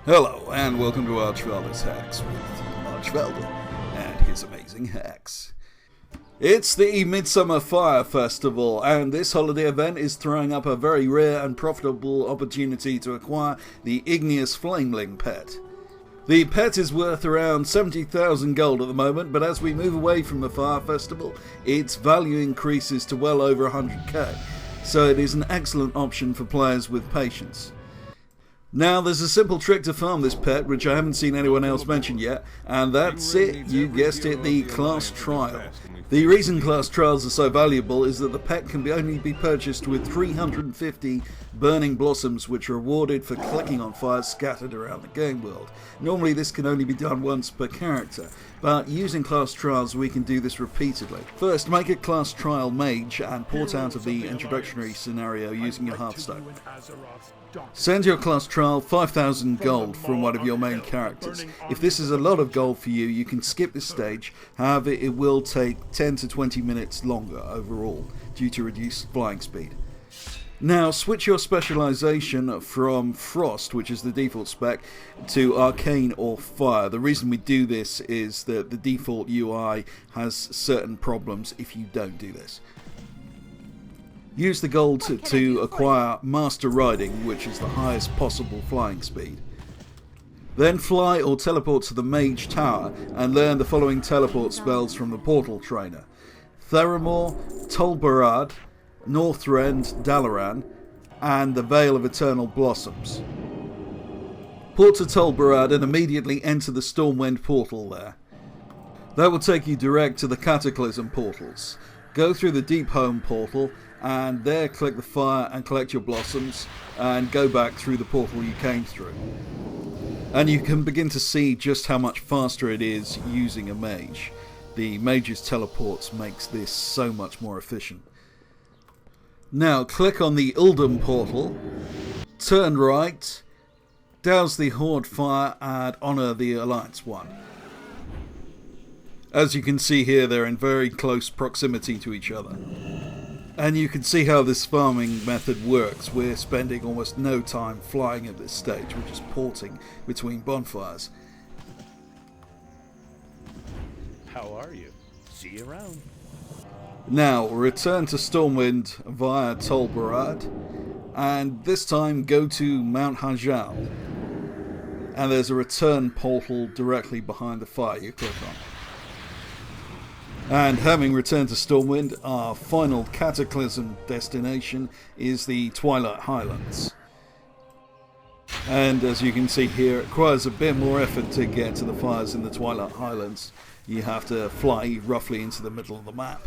Hello, and welcome to Archvelder's Hacks with Archvelder and his amazing hacks. It's the Midsummer Fire Festival, and this holiday event is throwing up a very rare and profitable opportunity to acquire the igneous flameling pet. The pet is worth around 70,000 gold at the moment, but as we move away from the Fire Festival, its value increases to well over 100k, so it is an excellent option for players with patience. Now, there's a simple trick to farm this pet, which I haven't seen anyone else mention yet, and that's it, you guessed it, the class trial. The reason class trials are so valuable is that the pet can only be purchased with 350 burning blossoms, which are awarded for clicking on fires scattered around the game world. Normally this can only be done once per character, but using class trials we can do this repeatedly. First, make a class trial mage and port out of the introductory scenario using your Hearthstone. Send your class trial 5,000 gold from one of your main characters. If this is a lot of gold for you, you can skip this stage, however it will take 10 to 20 minutes longer overall due to reduced flying speed. Now switch your specialization from Frost, which is the default spec, to Arcane or Fire. The reason we do this is that the default UI has certain problems if you don't do this. Use the gold to acquire Master Riding, which is the highest possible flying speed. Then fly or teleport to the Mage Tower and learn the following teleport spells from the Portal Trainer: Theramore, Tolbarad, Northrend, Dalaran, and the Veil of Eternal Blossoms. Port to Tolbarad and immediately enter the Stormwind portal there. That will take you direct to the Cataclysm portals. Go through the Deep Home portal and there click the fire and collect your blossoms and go back through the portal you came through. And you can begin to see just how much faster it is using a mage. The mage's teleports makes this so much more efficient. Now click on the Uldum portal, turn right, douse the Horde fire and honour the Alliance one. As you can see here, they're in very close proximity to each other. And you can see how this farming method works. We're spending almost no time flying at this stage, we're just porting between bonfires. How are you? See you around. Now return to Stormwind via Tolbarad, and this time go to Mount Hajal. And there's a return portal directly behind the fire you click on. And having returned to Stormwind, our final Cataclysm destination is the Twilight Highlands. And as you can see here, it requires a bit more effort to get to the fires in the Twilight Highlands. You have to fly roughly into the middle of the map.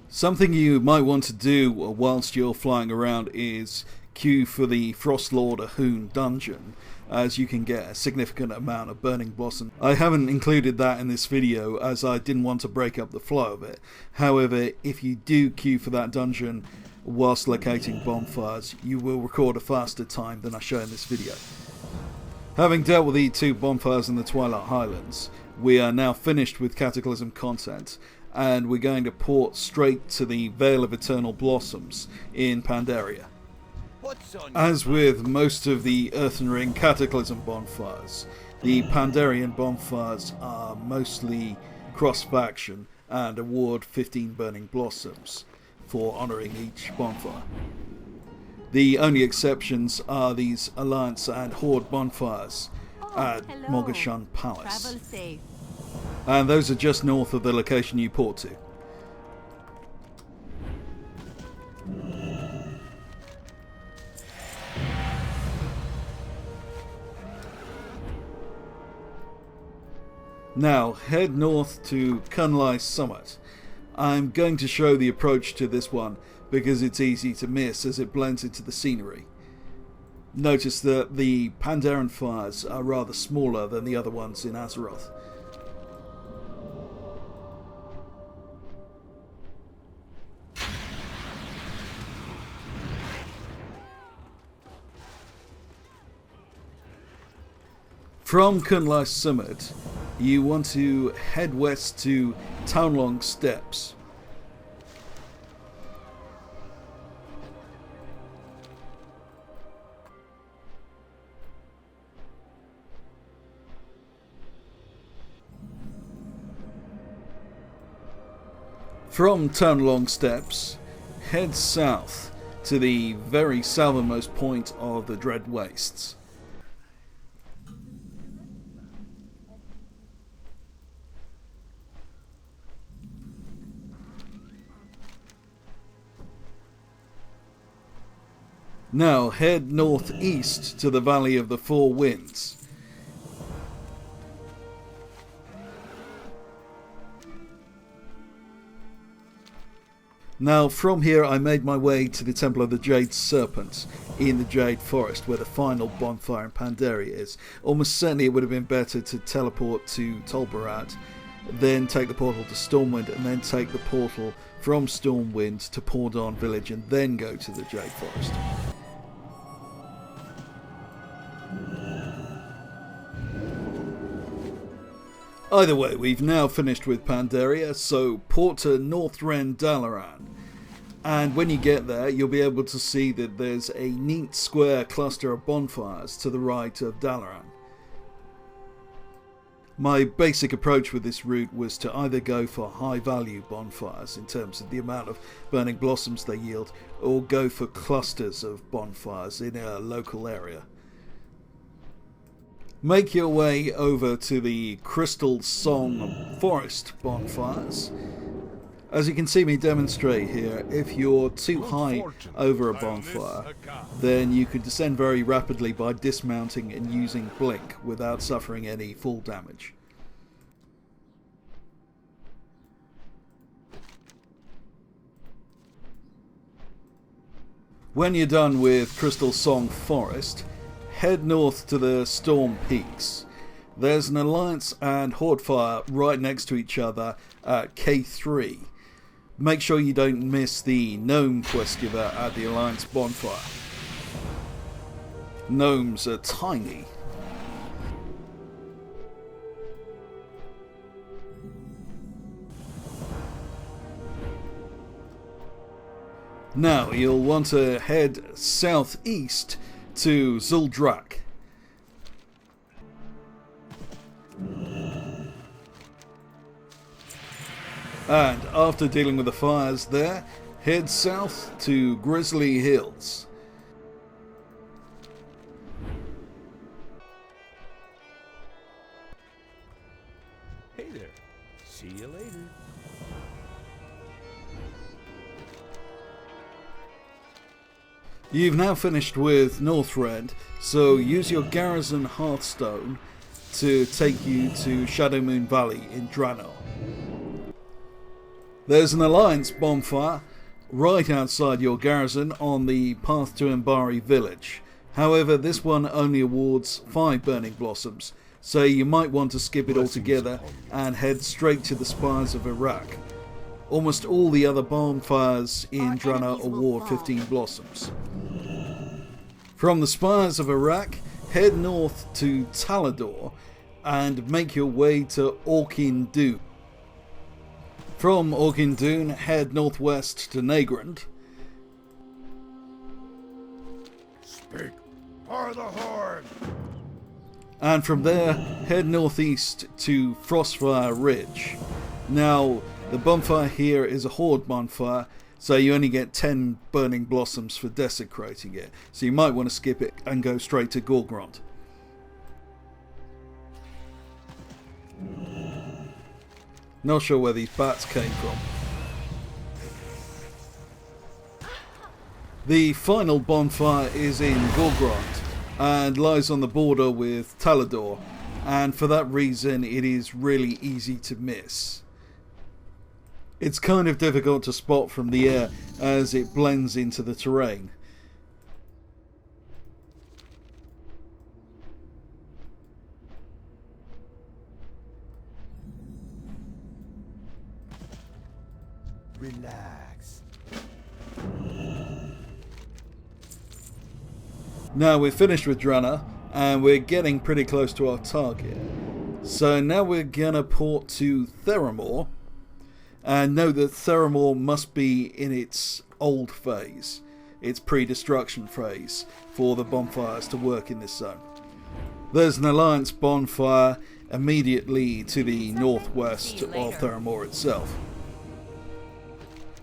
Something you might want to do whilst you're flying around is queue for the Frostlord Ahun dungeon, as you can get a significant amount of burning blossom. I haven't included that in this video as I didn't want to break up the flow of it. However, if you do queue for that dungeon whilst locating bonfires, you will record a faster time than I show in this video. Having dealt with the two bonfires in the Twilight Highlands, we are now finished with Cataclysm content, and we're going to port straight to the Veil of Eternal Blossoms in Pandaria. As with most of the Earthen Ring Cataclysm bonfires, the Pandarian bonfires are mostly cross-faction and award 15 burning blossoms for honouring each bonfire. The only exceptions are these Alliance and Horde bonfires at Mogashan Palace. And those are just north of the location you port to. Now head north to Kunlai Summit. I'm going to show the approach to this one because it's easy to miss as it blends into the scenery. Notice that the Pandaren fires are rather smaller than the other ones in Azeroth. From Kunlai Summit, you want to head west to Townlong Steps. From Turnalong Steps, head south to the very southernmost point of the Dread Wastes. Now head northeast to the Valley of the Four Winds. Now from here I made my way to the Temple of the Jade Serpent in the Jade Forest, where the final bonfire in Pandaria is. Almost certainly it would have been better to teleport to Tolbarat, then take the portal to Stormwind, and then take the portal from Stormwind to Pordon Village, and then go to the Jade Forest. Either way, we've now finished with Pandaria, so port to Northrend Dalaran. And when you get there, you'll be able to see that there's a neat square cluster of bonfires to the right of Dalaran. My basic approach with this route was to either go for high value bonfires in terms of the amount of burning blossoms they yield, or go for clusters of bonfires in a local area. Make your way over to the Crystal Song Forest bonfires. As you can see me demonstrate here, if you're too high over a bonfire, then you could descend very rapidly by dismounting and using Blink without suffering any fall damage. When you're done with Crystal Song Forest, head north to the Storm Peaks. There's an Alliance and Horde fire right next to each other at K3. Make sure you don't miss the Gnome Questgiver at the Alliance bonfire. Gnomes are tiny. Now you'll want to head southeast to Zuldrak. And after dealing with the fires there, head south to Grizzly Hills. Hey there. See you later. You've now finished with Northrend, so use your Garrison Hearthstone to take you to Shadowmoon Valley in Draenor. There's an Alliance bonfire right outside your garrison on the path to Embari village. However, this one only awards 5 burning blossoms, so you might want to skip it altogether and head straight to the Spires of Iraq. Almost all the other bonfires in Draenor award 15 blossoms. From the Spires of Iraq, head north to Talador and make your way to Aucton Dune. From Aucton Dune, head northwest to Nagrand. Speak for the Horde! And from there, head northeast to Frostfire Ridge. Now, the bonfire here is a Horde bonfire, so you only get 10 burning blossoms for desecrating it. So you might want to skip it and go straight to Gorgrond. Not sure where these bats came from. The final bonfire is in Gorgrond and lies on the border with Talador, and for that reason it is really easy to miss. It's kind of difficult to spot from the air as it blends into the terrain. Relax. Now we're finished with Draenor and we're getting pretty close to our target. So now we're gonna port to Theramore, and know that Theramore must be in its old phase, its pre-destruction phase, for the bonfires to work in this zone. There's an Alliance bonfire immediately to the northwest of Theramore itself.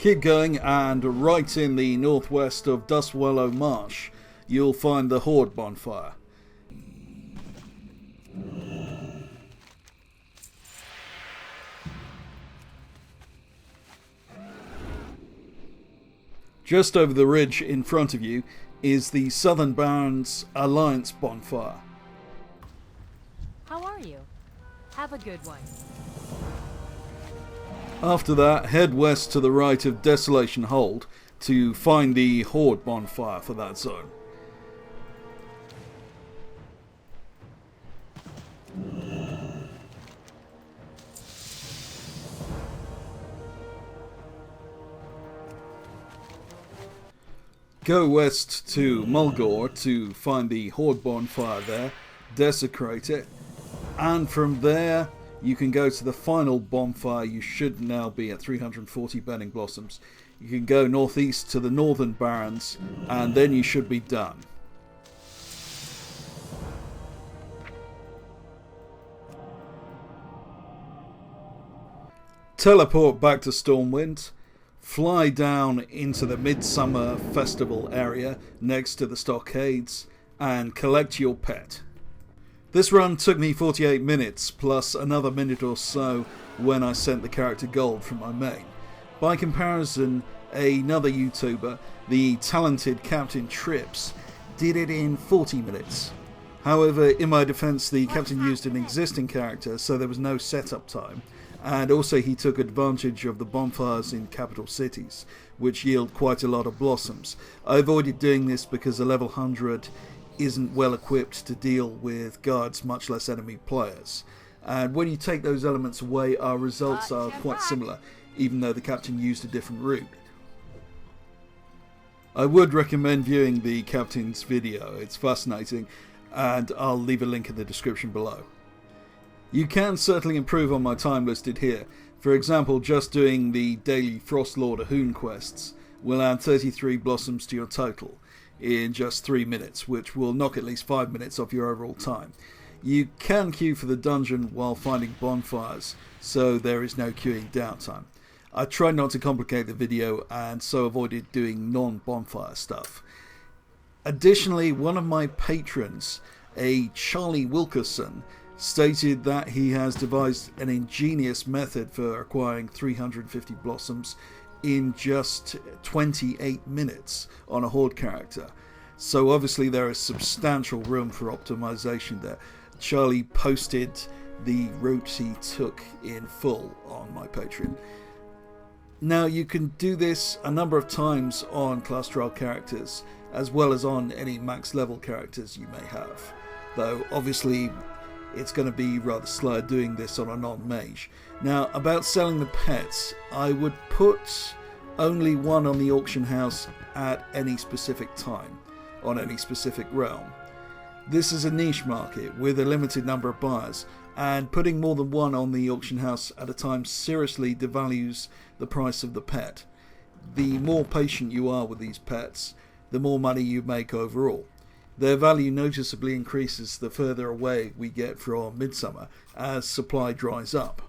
Keep going, and right in the northwest of Dustwallow Marsh, you'll find the Horde bonfire. Just over the ridge in front of you is the Southern Barons Alliance bonfire. How are you? Have a good one. After that, head west to the right of Desolation Hold to find the Horde bonfire for that zone. Go west to Mulgore to find the Horde bonfire there, desecrate it, and from there you can go to the final bonfire. You should now be at 340 burning blossoms. You can go northeast to the Northern Barrens, and then you should be done. Teleport back to Stormwind. Fly down into the Midsummer Festival area next to the stockades and collect your pet. This run took me 48 minutes plus another minute or so when I sent the character gold from my main. By comparison, another YouTuber, the talented Captain Trips, did it in 40 minutes. However, in my defense, the captain used an existing character, so there was no setup time. And also he took advantage of the bonfires in capital cities, which yield quite a lot of blossoms. I avoided doing this because a level 100 isn't well equipped to deal with guards, much less enemy players. And when you take those elements away, our results are quite similar, even though the captain used a different route. I would recommend viewing the captain's video, it's fascinating, and I'll leave a link in the description below. You can certainly improve on my time listed here. For example, just doing the daily Frostlord Ahoon quests will add 33 blossoms to your total in just 3 minutes, which will knock at least 5 minutes off your overall time. You can queue for the dungeon while finding bonfires, so there is no queuing downtime. I tried not to complicate the video and so avoided doing non-bonfire stuff. Additionally, one of my patrons, a Charlie Wilkerson, stated that he has devised an ingenious method for acquiring 350 blossoms in just 28 minutes on a Horde character. So obviously there is substantial room for optimization there. Charlie posted the route he took in full on my Patreon. Now you can do this a number of times on class trial characters as well as on any max level characters you may have, though obviously it's going to be rather slow doing this on a non-mage. Now, about selling the pets, I would put only one on the auction house at any specific time, on any specific realm. This is a niche market with a limited number of buyers, and putting more than one on the auction house at a time seriously devalues the price of the pet. The more patient you are with these pets, the more money you make overall. Their value noticeably increases the further away we get from Midsummer as supply dries up.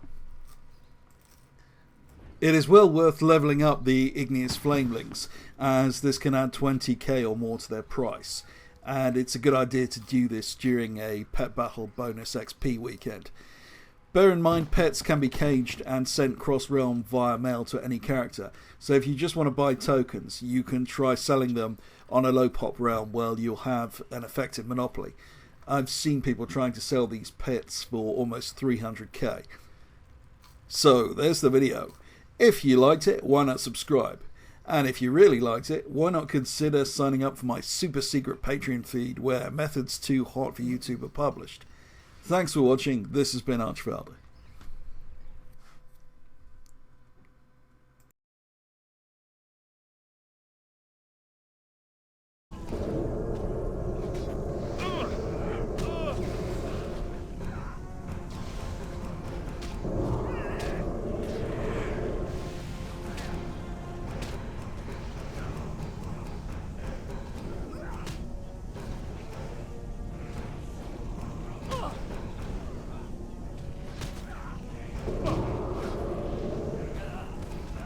It is well worth levelling up the igneous flamelings, as this can add 20k or more to their price, and it's a good idea to do this during a pet battle bonus XP weekend. Bear in mind, pets can be caged and sent cross-realm via mail to any character, so if you just want to buy tokens, you can try selling them on a low pop realm where you'll have an effective monopoly. I've seen people trying to sell these pets for almost 300k. So, there's the video. If you liked it, why not subscribe? And if you really liked it, why not consider signing up for my super secret Patreon feed where methods too hot for YouTube are published. Thanks for watching. This has been Archfelder.